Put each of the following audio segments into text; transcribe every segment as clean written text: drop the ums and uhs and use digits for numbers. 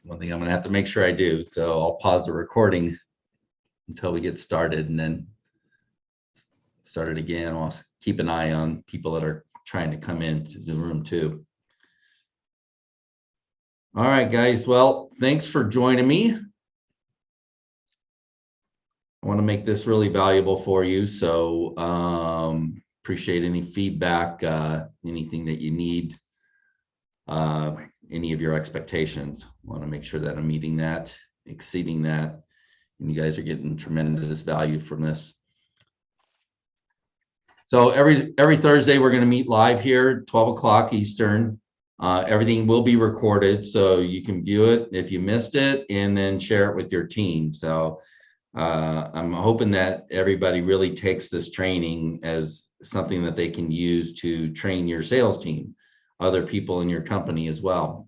one thing I'm going to have to make sure I do. So I'll pause the recording until we get started and then start it again. I'll keep an eye on people that are trying to come into the room too. All right, guys. Well, thanks for joining me. I want to make this really valuable for you. So appreciate any feedback, anything that you need, any of your expectations. I want to make sure that I'm meeting that, exceeding that, and you guys are getting tremendous value from this. So every Thursday, we're going to meet live here, 12 o'clock Eastern. Everything will be recorded, so you can view it if you missed it, and then share it with your team. So I'm hoping that everybody really takes this training as something that they can use to train your sales team, other people in your company as well.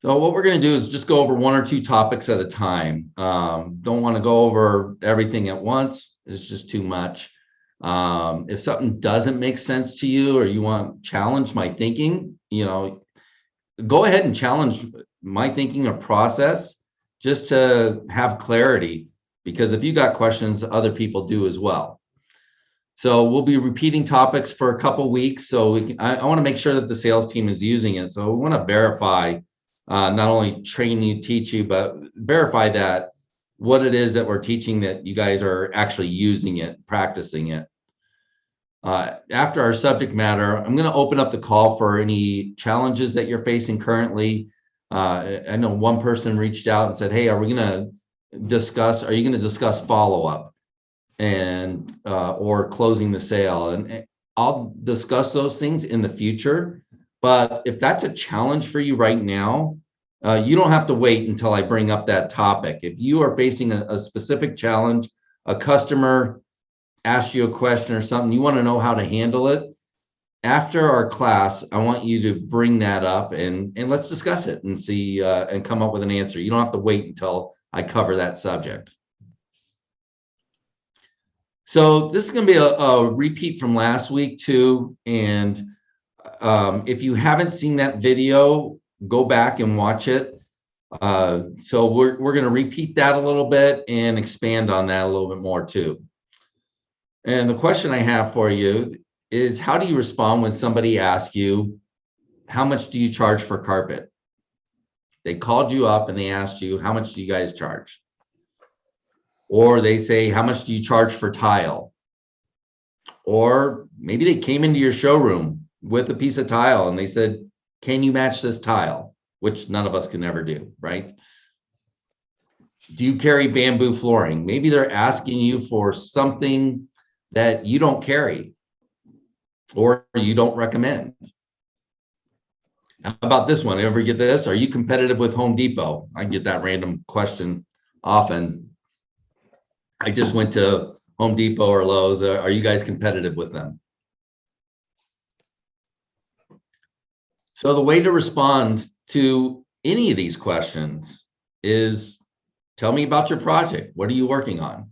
So what we're going to do is just go over one or two topics at a time. Don't want to go over everything at once. It's just too much. If something doesn't make sense to you, or you want to challenge my thinking, go ahead and challenge my thinking or process just to have clarity, because if you got questions, other people do as well. So we'll be repeating topics for a couple weeks. So I want to make sure that the sales team is using it. So we want to verify, not only train you, teach you, but verify that what it is that we're teaching, that you guys are actually using it, practicing it. After our subject matter, I'm going to open up the call for any challenges that you're facing currently. I know one person reached out and said, hey, are you going to discuss follow-up and or closing the sale? And I'll discuss those things in the future. But if that's a challenge for you right now, you don't have to wait until I bring up that topic. If you are facing a specific challenge, a customer asks you a question or something, you want to know how to handle it, after our class, I want you to bring that up and let's discuss it and see and come up with an answer. You don't have to wait until I cover that subject. So this is going to be a repeat from last week too. And if you haven't seen that video, go back and watch it. So we're going to repeat that a little bit and expand on that a little bit more too. And the question I have for you is, how do you respond when somebody asks you, how much do you charge for carpet? They called you up and they asked you, how much do you guys charge? Or they say, how much do you charge for tile? Or maybe they came into your showroom with a piece of tile and they said, can you match this tile? Which none of us can ever do, right? Do you carry bamboo flooring? Maybe they're asking you for something that you don't carry or you don't recommend. How about this one? Ever get this? Are you competitive with Home Depot? I get that random question often. I just went to Home Depot or Lowe's. Are you guys competitive with them? So the way to respond to any of these questions is, tell me about your project. What are you working on?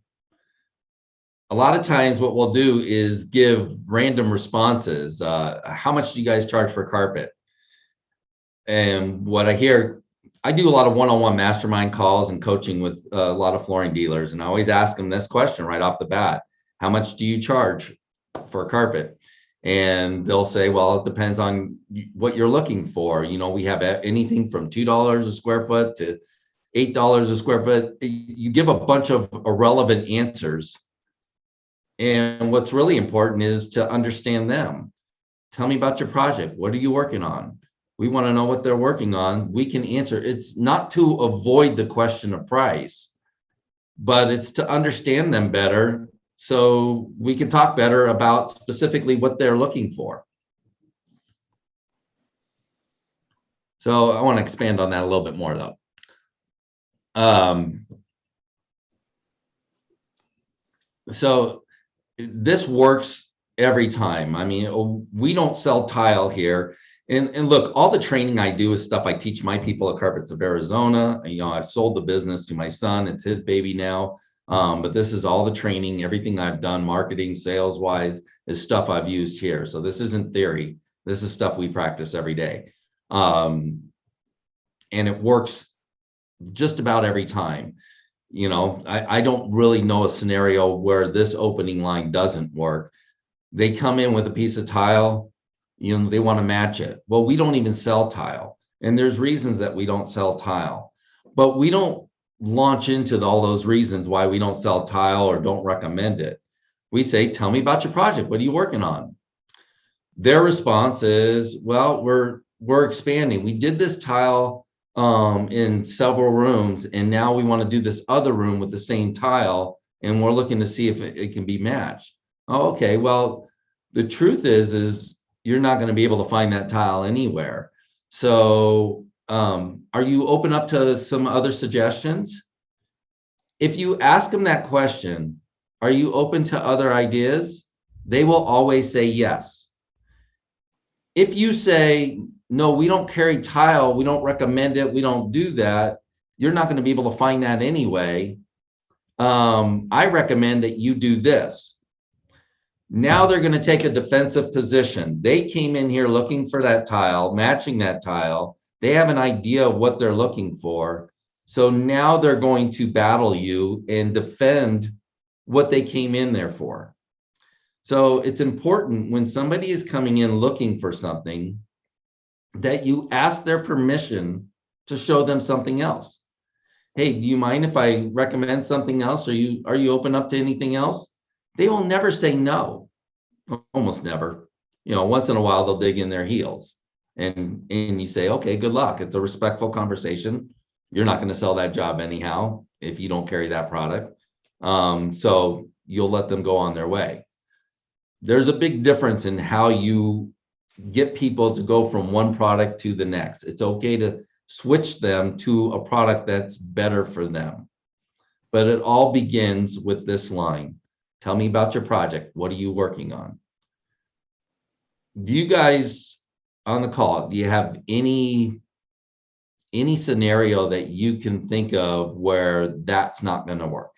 A lot of times what we'll do is give random responses. How much do you guys charge for carpet? And what I hear, I do a lot of one-on-one mastermind calls and coaching with a lot of flooring dealers. And I always ask them this question right off the bat: how much do you charge for carpet? And they'll say, well, it depends on what you're looking for. We have anything from $2 a square foot to $8 a square foot. You give a bunch of irrelevant answers. And what's really important is to understand them. Tell me about your project. What are you working on? We want to know what they're working on. We can answer. It's not to avoid the question of price, but it's to understand them better so we can talk better about specifically what they're looking for. So I want to expand on that a little bit more though. So this works every time. I mean, we don't sell tile here. And look, all the training I do is stuff I teach my people at Carpets of Arizona. I've sold the business to my son. It's his baby now. But this is all the training, everything I've done, marketing, sales wise, is stuff I've used here. So this isn't theory. This is stuff we practice every day. and it works just about every time. I don't really know a scenario where this opening line doesn't work. They come in with a piece of tile, they want to match it. Well, we don't even sell tile. And there's reasons that we don't sell tile, but we don't launch into all those reasons why we don't sell tile or don't recommend it. We say, tell me about your project. What are you working on? Their response is, well, we're expanding. We did this tile in several rooms, and now we want to do this other room with the same tile, and we're looking to see if it can be matched. Oh, okay. Well, the truth is you're not going to be able to find that tile anywhere. So are you open up to some other suggestions? If you ask them that question, are you open to other ideas? They will always say yes. If you say, no, we don't carry tile, we don't recommend it, we don't do that, you're not going to be able to find that anyway. I recommend that you do this. Now they're going to take a defensive position. They came in here looking for that tile, matching that tile. They have an idea of what they're looking for. So now they're going to battle you and defend what they came in there for. So it's important when somebody is coming in looking for something that you ask their permission to show them something else. Hey, do you mind if I recommend something else? Are you open up to anything else? They will never say no, almost never. Once in a while they'll dig in their heels, and you say, okay, good luck. It's a respectful conversation. You're not going to sell that job anyhow if you don't carry that product. So you'll let them go on their way. There's a big difference in how you get people to go from one product to the next. It's okay to switch them to a product that's better for them. But it all begins with this line. Tell me about your project. What are you working on? Do you guys on the call, do you have any scenario that you can think of where that's not going to work?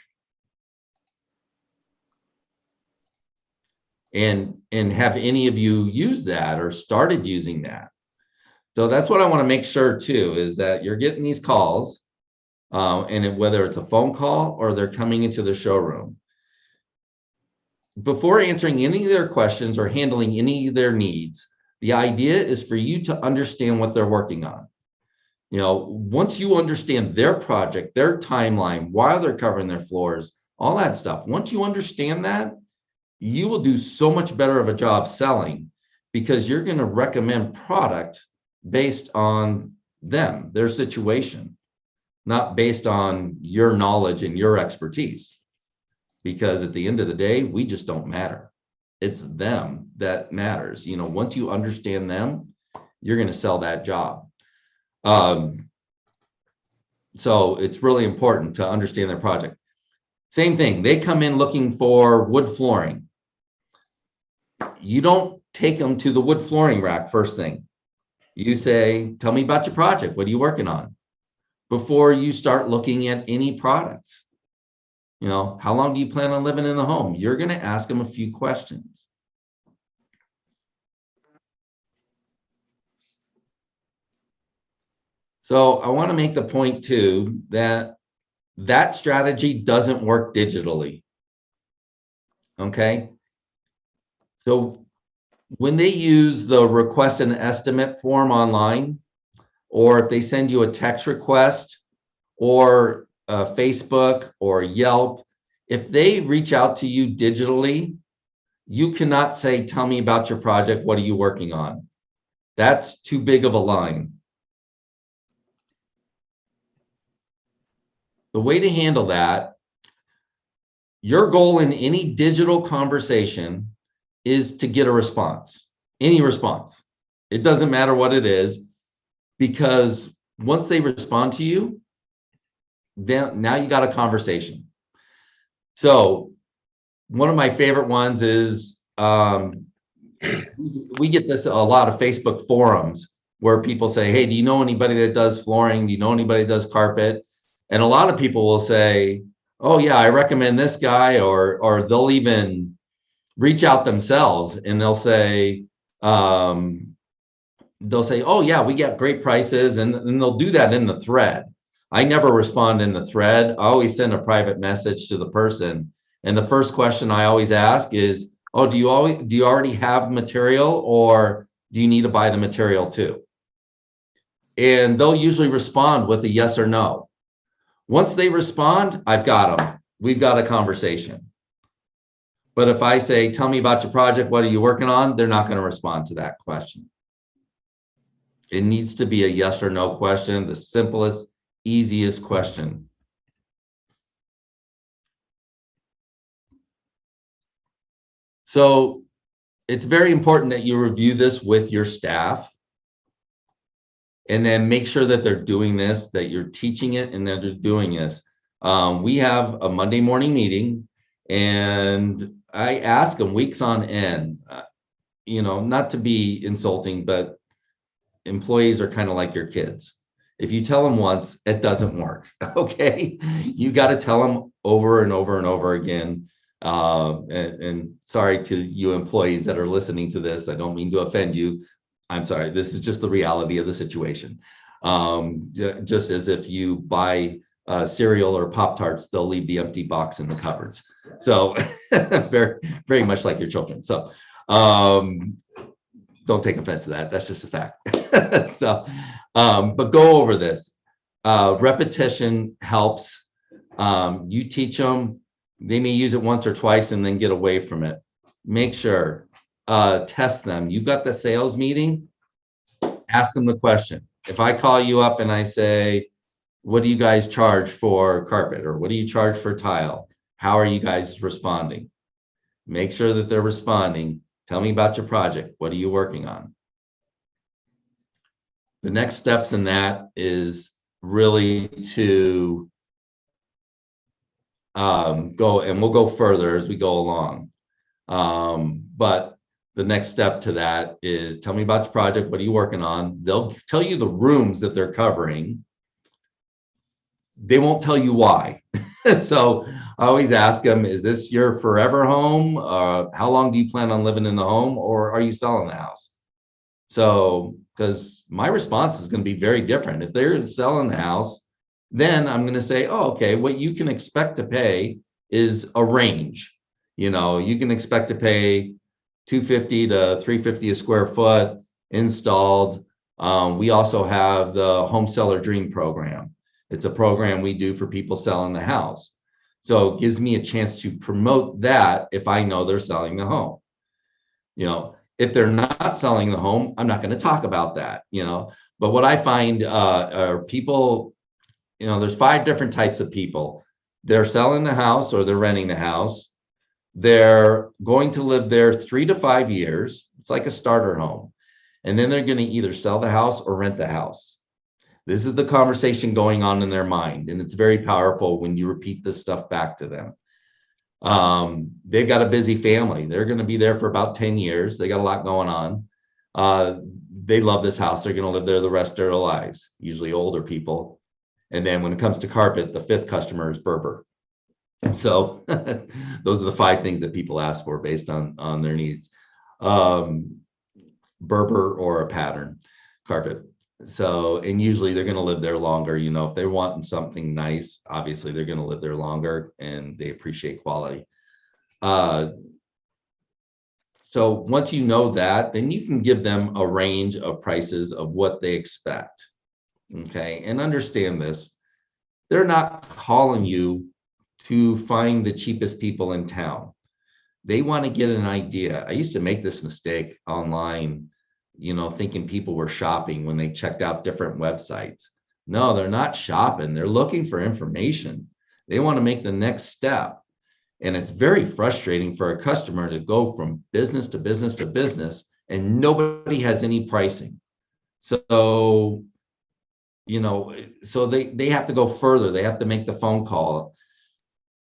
And have any of you used that or started using that? So that's what I want to make sure too, is that you're getting these calls, and whether it's a phone call or they're coming into the showroom. Before answering any of their questions or handling any of their needs, the idea is for you to understand what they're working on. Once you understand their project, their timeline, why they're covering their floors, all that stuff, once you understand that, you will do so much better of a job selling, because you're going to recommend product based on them, their situation, not based on your knowledge and your expertise. Because at the end of the day, we just don't matter. It's them that matters. Once you understand them, you're going to sell that job. So it's really important to understand their project. Same thing. They come in looking for wood flooring. You don't take them to the wood flooring rack first thing. You say, tell me about your project. What are you working on? Before you start looking at any products. How long do you plan on living in the home? You're going to ask them a few questions. So I want to make the point too that strategy doesn't work digitally. Okay. So when they use the request an estimate form online, or if they send you a text request or Facebook or Yelp, if they reach out to you digitally, you cannot say, tell me about your project. What are you working on? That's too big of a line. The way to handle that, your goal in any digital conversation is to get a response, any response. It doesn't matter what it is, because once they respond to you, then now you got a conversation. So one of my favorite ones is we get this a lot of Facebook forums where people say, hey, do you know anybody that does flooring? Do you know anybody that does carpet? And a lot of people will say, oh yeah, I recommend this guy, or they'll even reach out themselves and they'll say, they'll say, oh yeah, we get great prices, and they'll do that in the thread. I never respond in the thread. I always send a private message to the person. And the first question I always ask is, oh, do you already have material, or do you need to buy the material too? And they'll usually respond with a yes or no. Once they respond, I've got them. We've got a conversation. But if I say, tell me about your project, what are you working on? They're not going to respond to that question. It needs to be a yes or no question, the simplest, easiest question. So it's very important that you review this with your staff, and then make sure that they're doing this, that you're teaching it, and that they're doing this. We have a Monday morning meeting, and I ask them weeks on end, not to be insulting, but employees are kind of like your kids. If you tell them once, it doesn't work. Okay, you got to tell them over and over and over again. And sorry to you employees that are listening to this. I don't mean to offend you. I'm sorry. This is just the reality of the situation. Just as if you buy cereal or Pop-Tarts, they'll leave the empty box in the cupboards. So very, very much like your children. So don't take offense to that. That's just a fact. So, but go over this. Repetition helps. You teach them. They may use it once or twice and then get away from it. Make sure, test them. You've got the sales meeting, ask them the question. If I call you up and I say, what do you guys charge for carpet? Or what do you charge for tile? How are you guys responding? Make sure that they're responding. Tell me about your project. What are you working on? The next steps in that is really to go, and we'll go further as we go along. But the next step to that is tell me about your project. What are you working on? They'll tell you the rooms that they're covering. They won't tell you why. So I always ask them, is this your forever home? How long do you plan on living in the home, or are you selling the house? So, because my response is going to be very different. If they're selling the house, then I'm going to say, oh, okay, what you can expect to pay is a range. You can expect to pay $250 to $350 a square foot installed. We also have the Home Seller Dream program. It's a program we do for people selling the house. So it gives me a chance to promote that if I know they're selling the home. If they're not selling the home, I'm not going to talk about that, But what I find are people, there's 5 different types of people. They're selling the house or they're renting the house. They're going to live there 3 to 5 years. It's like a starter home. And then they're going to either sell the house or rent the house. This is the conversation going on in their mind. And it's very powerful when you repeat this stuff back to them. They've got a busy family. They're going to be there for about 10 years. They got a lot going on. They love this house. They're going to live there the rest of their lives, usually older people. And then when it comes to carpet, the 5th customer is Berber. So those are the 5 things that people ask for based on their needs. Berber or a pattern carpet. So, and usually they're going to live there longer. If they're wanting something nice, obviously they're going to live there longer, and they appreciate quality. So once you know that, then you can give them a range of prices of what they expect. Okay. And understand this. They're not calling you to find the cheapest people in town. They want to get an idea. I used to make this mistake online, thinking people were shopping when they checked out different websites. No, they're not shopping. They're looking for information. They want to make the next step. And it's very frustrating for a customer to go from business to business to business, and nobody has any pricing. So, so they have to go further. They have to make the phone call.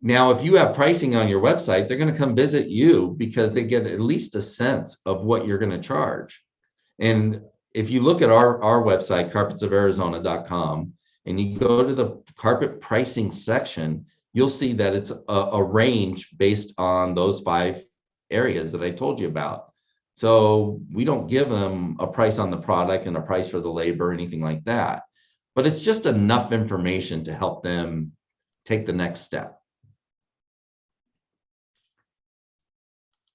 Now, if you have pricing on your website, they're going to come visit you because they get at least a sense of what you're going to charge. And if you look at our website, carpetsofarizona.com, and you go to the carpet pricing section, you'll see that it's a range based on those 5 areas that I told you about. So we don't give them a price on the product and a price for the labor or anything like that. But it's just enough information to help them take the next step.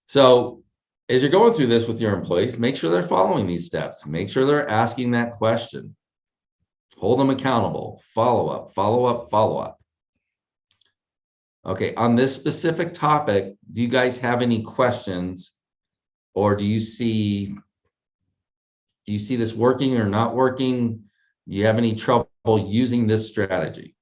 So as you're going through this with your employees, make sure they're following these steps. Make sure they're asking that question. Hold them accountable. Follow up, follow up, follow up. Okay, on this specific topic, do you guys have any questions, or do you see this working or not working? Do you have any trouble using this strategy?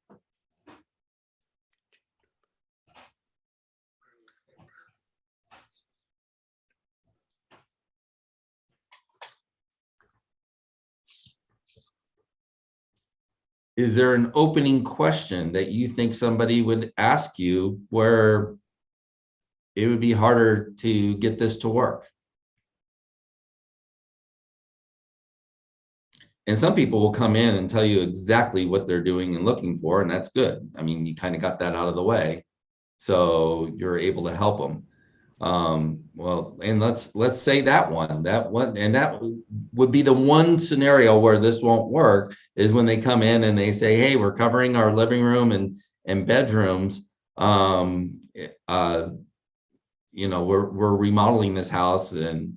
Is there an opening question that you think somebody would ask you where it would be harder to get this to work? And some people will come in and tell you exactly what they're doing and looking for, and that's good. I mean, you kind of got that out of the way, so you're able to help them. Well, and let's say that one, and that would be the one scenario where this won't work, is when they come in and they say, hey, we're covering our living room and bedrooms. You know, we're remodeling this house, and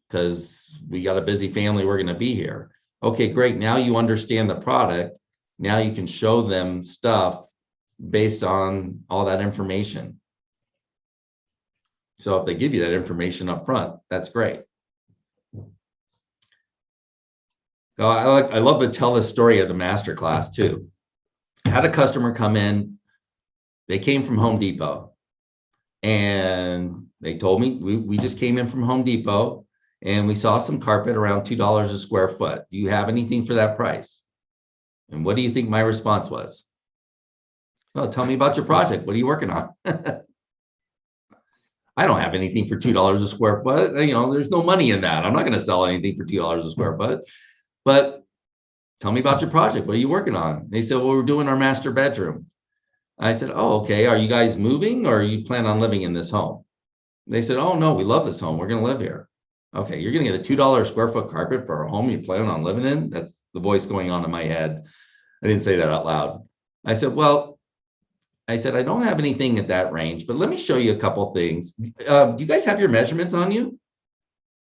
because we got a busy family, we're going to be here. Okay, great. Now you understand the product. Now you can show them stuff based on all that information. So if they give you that information up front, that's great. So I love to tell this story at the master class too. I had a customer come in. They came from Home Depot, and they told me, we just came in from Home Depot and we saw some carpet around $2 a square foot. Do you have anything for that price? And what do you think my response was? Well, tell me about your project. What are you working on? I don't have anything for $2 a square foot. You know, there's no money in that. I'm not going to sell anything for $2 a square foot. But tell me about your project. What are you working on? They said, well, we're doing our master bedroom. I said, oh, okay. Are you guys moving, or are you plan on living in this home? They said, oh, no, we love this home. We're going to live here. Okay, you're going to get a $2 a square foot carpet for a home you plan on living in? That's the voice going on in my head. I didn't say that out loud. I said, well, I don't have anything at that range, but let me show you a couple things. Do you guys have your measurements on you?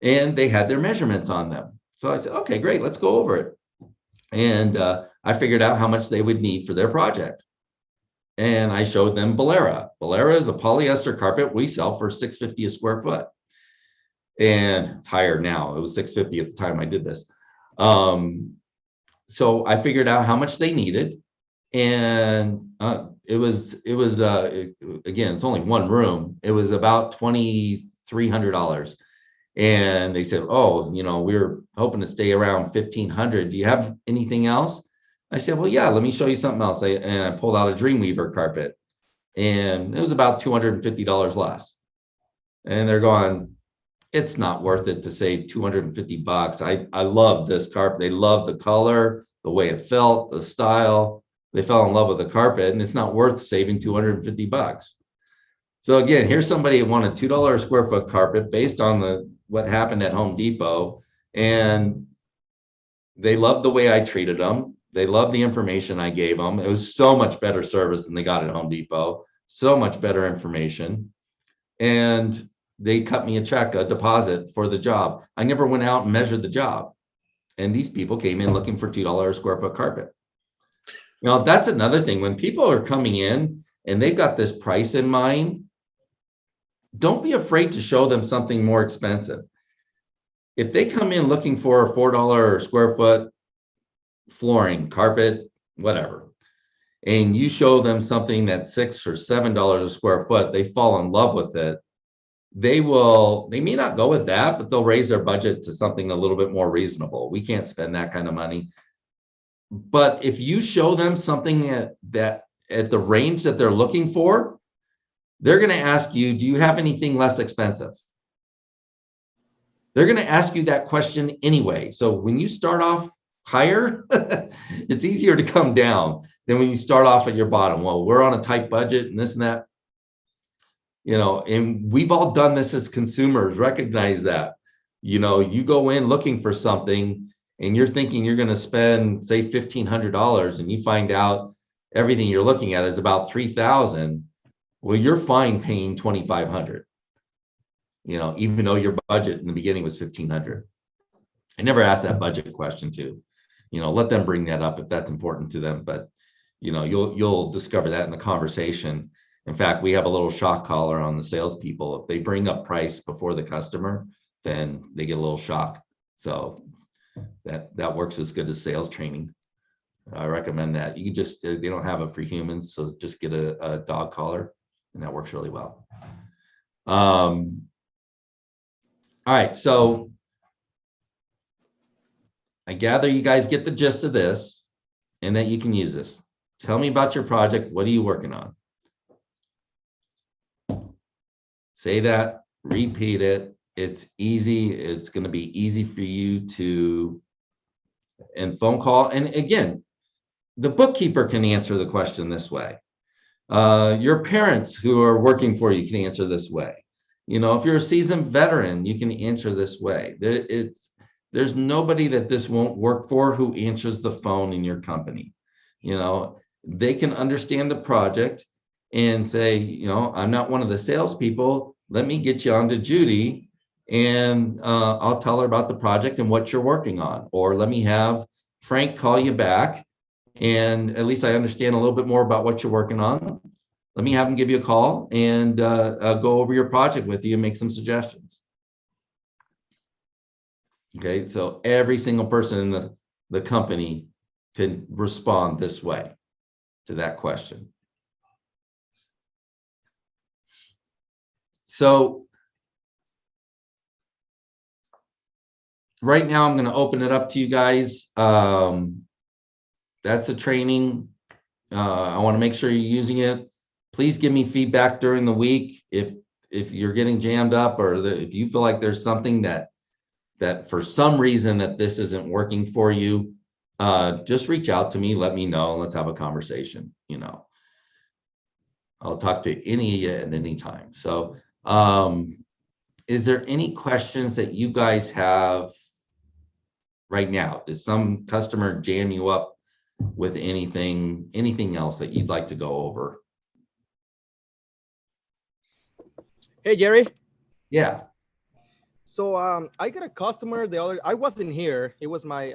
And they had their measurements on them. So I said, okay, great, let's go over it. And I figured out how much they would need for their project. And I showed them Bolera. Bolera is a polyester carpet we sell for $6.50 a square foot. And it's higher now. It was $6.50 at the time I did this. So I figured out how much they needed. And it was again, it's only one room. It was about $2,300. And they said, oh, you know, we were hoping to stay around 1,500. Do you have anything else? I said, well, yeah, let me show you something else. And I pulled out a Dreamweaver carpet, and it was about $250 less. And they're going, it's not worth it to save $250. I love this carpet. They love the color, the way it felt, the style. They fell in love with the carpet, and it's not worth saving $250. So again, here's somebody who wanted $2 a square foot carpet based on what happened at Home Depot, and they loved the way I treated them. They loved the information I gave them. It was so much better service than they got at Home Depot, so much better information. And they cut me a check, a deposit for the job. I never went out and measured the job. And these people came in looking for $2 a square foot carpet. You know, that's another thing. When people are coming in and they've got this price in mind, don't be afraid to show them something more expensive. If they come in looking for a $4 a square foot flooring, carpet, whatever, and you show them something that's $6 or $7 a square foot, they fall in love with it. They may not go with that, but they'll raise their budget to something a little bit more reasonable. We can't spend that kind of money. But if you show them something at the range that they're looking for, they're going to ask you, do you have anything less expensive? They're going to ask you that question anyway. So when you start off higher, it's easier to come down than when you start off at your bottom. Well, we're on a tight budget and this and that. You know, and we've all done this as consumers, recognize that. You go in looking for something and you're thinking you're going to spend, say, $1,500, and you find out everything you're looking at is about 3,000. Well, you're fine paying 2,500, even though your budget in the beginning was 1,500. I never asked that budget question too. Let them bring that up if that's important to them. But you'll discover that in the conversation. In fact, we have a little shock collar on the salespeople. If they bring up price before the customer, then they get a little shock. So that works as good as sales training. I recommend that. You can just, they don't have it for humans, so just get a dog collar, and that works really well. All right, so I gather you guys get the gist of this and that you can use this. Tell me about your project. What are you working on? Say that, repeat it. It's easy. It's going to be easy for you to, and phone call. And again, the bookkeeper can answer the question this way. Your parents who are working for you can answer this way. If you're a seasoned veteran, you can answer this way. There's nobody that this won't work for who answers the phone in your company. They can understand the project and say, I'm not one of the salespeople. Let me get you on to Judy, and I'll tell her about the project and what you're working on. Or let me have Frank call you back, and at least I understand a little bit more about what you're working on. Let me have him give you a call and go over your project with you and make some suggestions. Okay, so every single person in the company can respond this way to that question. So right now I'm going to open it up to you guys. That's the training. I want to make sure you're using it. Please give me feedback during the week if you're getting jammed up, or if you feel like there's something that for some reason that this isn't working for you. Just reach out to me, let me know, and let's have a conversation. I'll talk to any of you at any time. So is there any questions that you guys have right now? Did some customer jam you up with anything else that you'd like to go over? Hey, Jerry. Yeah. So I got a customer I wasn't here. It was my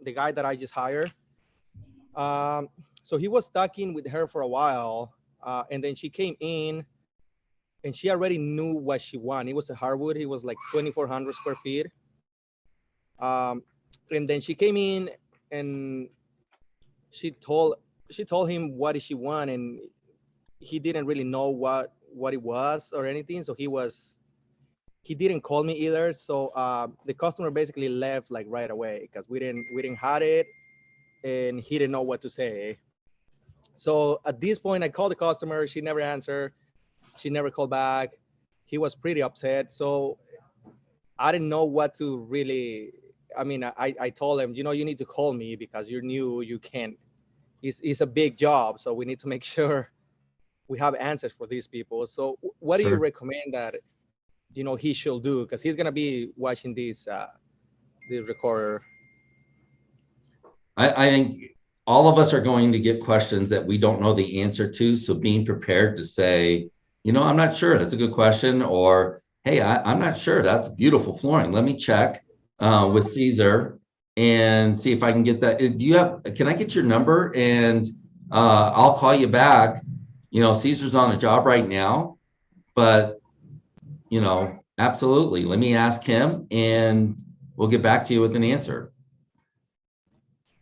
the guy that I just hired. So he was talking with her for a while, and then she came in and she already knew what she wanted. It was a hardwood. It was like 2,400 square feet. And then she came in and she told him what did she want, and he didn't really know what it was or anything. So he didn't call me either. So the customer basically left like right away because we didn't have it, and he didn't know what to say. So at this point, I called the customer. She never answered. She never called back. He was pretty upset. So I didn't know what to really. I mean, I told him, you need to call me because you're new. You can't. It's a big job, so we need to make sure we have answers for these people. So what do you recommend that he should do, because he's gonna be watching this recorder? I think all of us are going to get questions that we don't know the answer to. So being prepared to say, I'm not sure, that's a good question, or hey, I'm not sure, that's beautiful flooring. Let me check with Caesar and see if I can get that. Can I get your number, and I'll call you back. Caesar's on a job right now, but absolutely, let me ask him and we'll get back to you with an answer.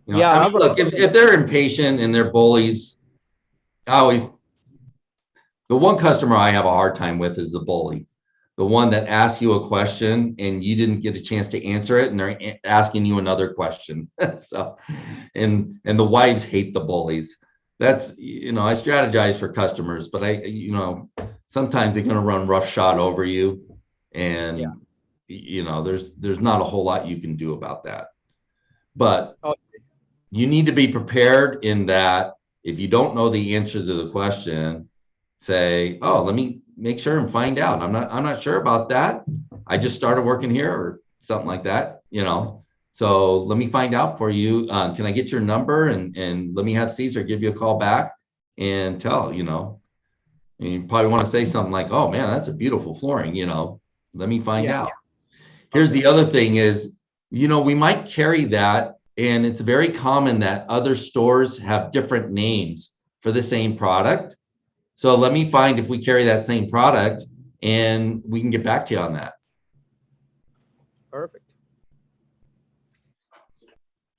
Yeah, look, if they're impatient and they're bullies, the one customer I have a hard time with is the bully, the one that asks you a question and you didn't get a chance to answer it, and they're asking you another question. So, and the wives hate the bullies. That's, I strategize for customers, but sometimes they're going to run roughshod over you, and there's not a whole lot you can do about that. But you need to be prepared in that if you don't know the answer to the question, say, oh, let me make sure and find out. I'm not sure about that. I just started working here, or something like that, So let me find out for you. Can I get your number and let me have Caesar give you a call back and tell, and you probably want to say something like, oh man, that's a beautiful flooring, let me find Yeah. out. Here's Okay. the other thing is, we might carry that, and it's very common that other stores have different names for the same product. So let me find if we carry that same product and we can get back to you on that. Perfect.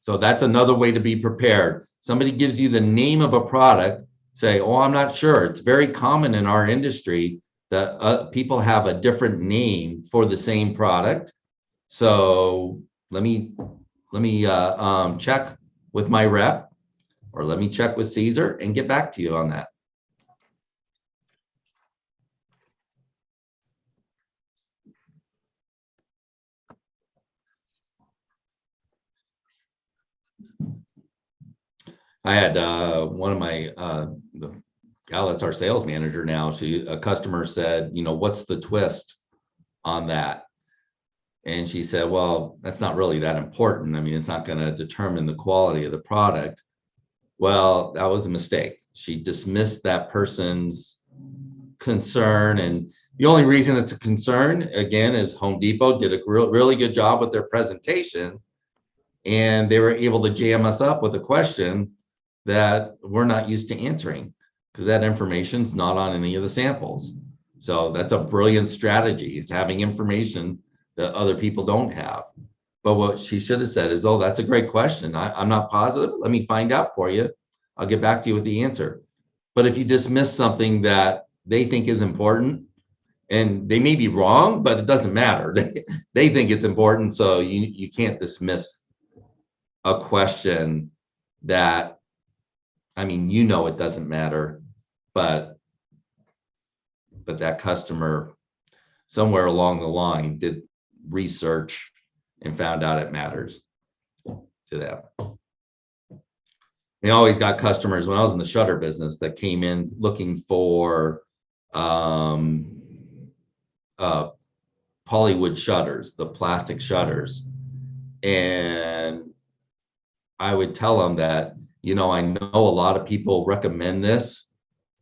So that's another way to be prepared. Somebody gives you the name of a product, say, oh, I'm not sure. It's very common in our industry that people have a different name for the same product. So let me check with my rep, or let me check with Caesar and get back to you on that. I had one of my the gal that's our sales manager now. A customer said, what's the twist on that? And she said, well, that's not really that important. I mean, it's not going to determine the quality of the product. Well, that was a mistake. She dismissed that person's concern. And the only reason it's a concern, again, is Home Depot did a really good job with their presentation. And they were able to jam us up with a question that we're not used to answering, because that information's not on any of the samples. So that's a brilliant strategy. It's having information that other people don't have. But what she should have said is, oh, that's a great question. I'm not positive. Let me find out for you. I'll get back to you with the answer. But if you dismiss something that they think is important, and they may be wrong, but it doesn't matter. They think it's important. So you can't dismiss a question that, I mean, it doesn't matter, but that customer somewhere along the line did research and found out it matters to them. They always got customers when I was in the shutter business that came in looking for polywood shutters, the plastic shutters. And I would tell them that, I know a lot of people recommend this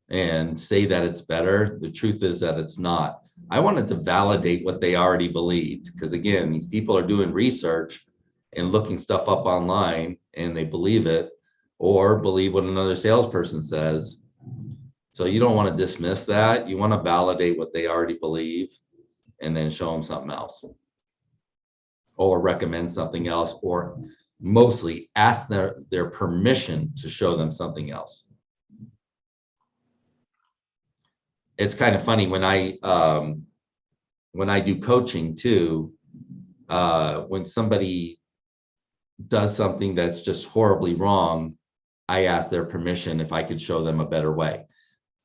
and say that it's better. The truth is that it's not. I wanted to validate what they already believed, because again, these people are doing research and looking stuff up online and they believe it, or believe what another salesperson says. So you don't want to dismiss that. You want to validate what they already believe and then show them something else, or recommend something else, or mostly ask their permission to show them something else. It's kind of funny when I do coaching too, when somebody does something that's just horribly wrong, I ask their permission if I could show them a better way.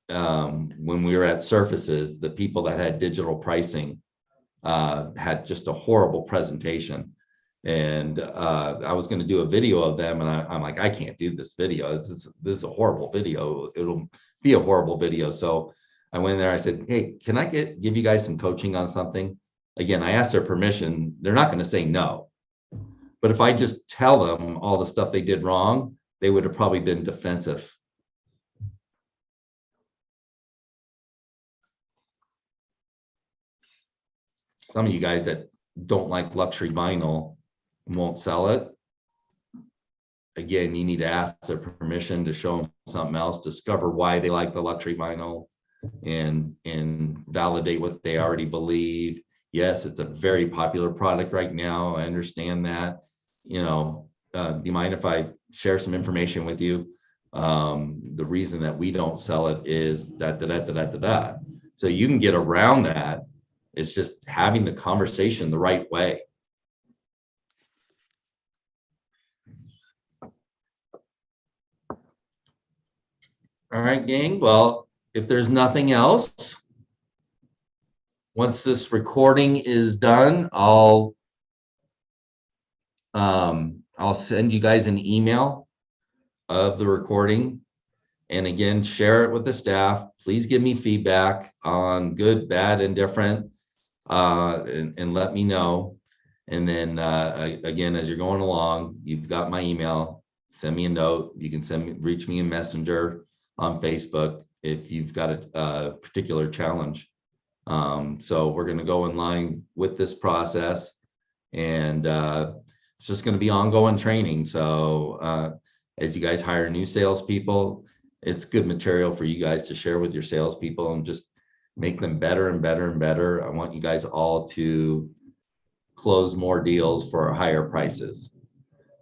When we were at Surfaces, the people that had digital pricing had just a horrible presentation. And I was going to do a video of them, and I'm like, I can't do this video. This is a horrible video. It'll be a horrible video. So I went in there. I said, hey, can I give you guys some coaching on something? Again, I asked their permission. They're not going to say no. But if I just tell them all the stuff they did wrong, they would have probably been defensive. Some of you guys that don't like luxury vinyl won't sell it. Again, you need to ask their permission to show them something else, discover why they like the luxury vinyl, and validate what they already believe. Yes, it's a very popular product right now. I understand that. Do you mind if I share some information with you? The reason that we don't sell it is that. So you can get around that. It's just having the conversation the right way. All right, gang. Well, if there's nothing else, once this recording is done, I'll send you guys an email of the recording. And again, share it with the staff. Please give me feedback on good, bad, indifferent, and let me know. And then again, as you're going along, you've got my email. Send me a note. You can reach me in Messenger on Facebook if you've got a particular challenge. So we're going to go in line with this process, and it's just going to be ongoing training. So as you guys hire new salespeople, it's good material for you guys to share with your salespeople and just make them better and better and better. I want you guys all to close more deals for higher prices.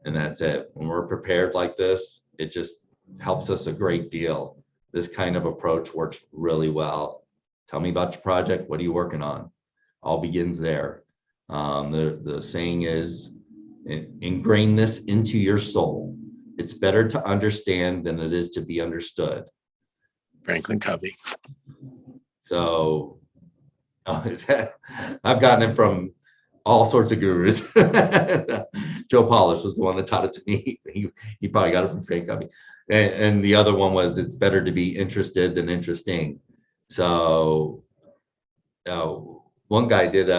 And that's it. When we're prepared like this, it just helps us a great deal. This kind of approach works really well. Tell me about your project. What are you working on? All begins there. The saying is, ingrain this into your soul. It's better to understand than it is to be understood. Franklin Covey. So I've gotten it from all sorts of gurus. Joe Polish was the one that taught it to me. He probably got it from Frank Covey. And the other one was, it's better to be interested than interesting. So one guy did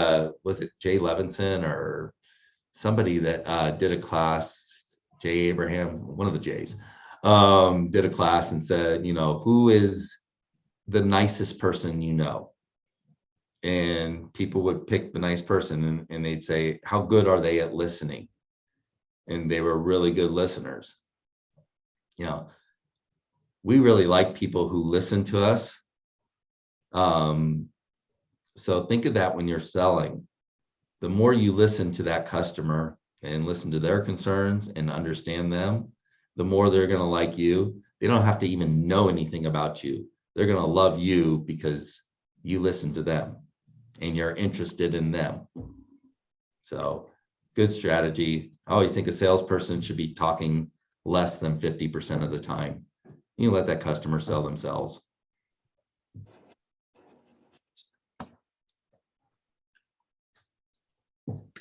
was it Jay Levinson or somebody that did a class, Jay Abraham, one of the Jays, did a class and said, who is the nicest person you know? And people would pick the nice person and they'd say, how good are they at listening? And they were really good listeners. We really like people who listen to us. So think of that when you're selling. The more you listen to that customer and listen to their concerns and understand them, the more they're going to like you. They don't have to even know anything about you. They're going to love you because you listen to them and you're interested in them. So good strategy. I always think a salesperson should be talking less than 50% of the time. You let that customer sell themselves.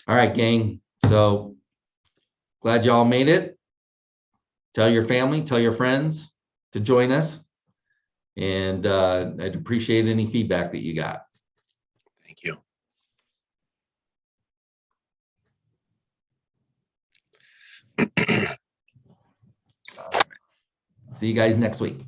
All right, gang. So glad y'all made it. Tell your family, tell your friends to join us. And I'd appreciate any feedback that you got. Thank you. See you guys next week.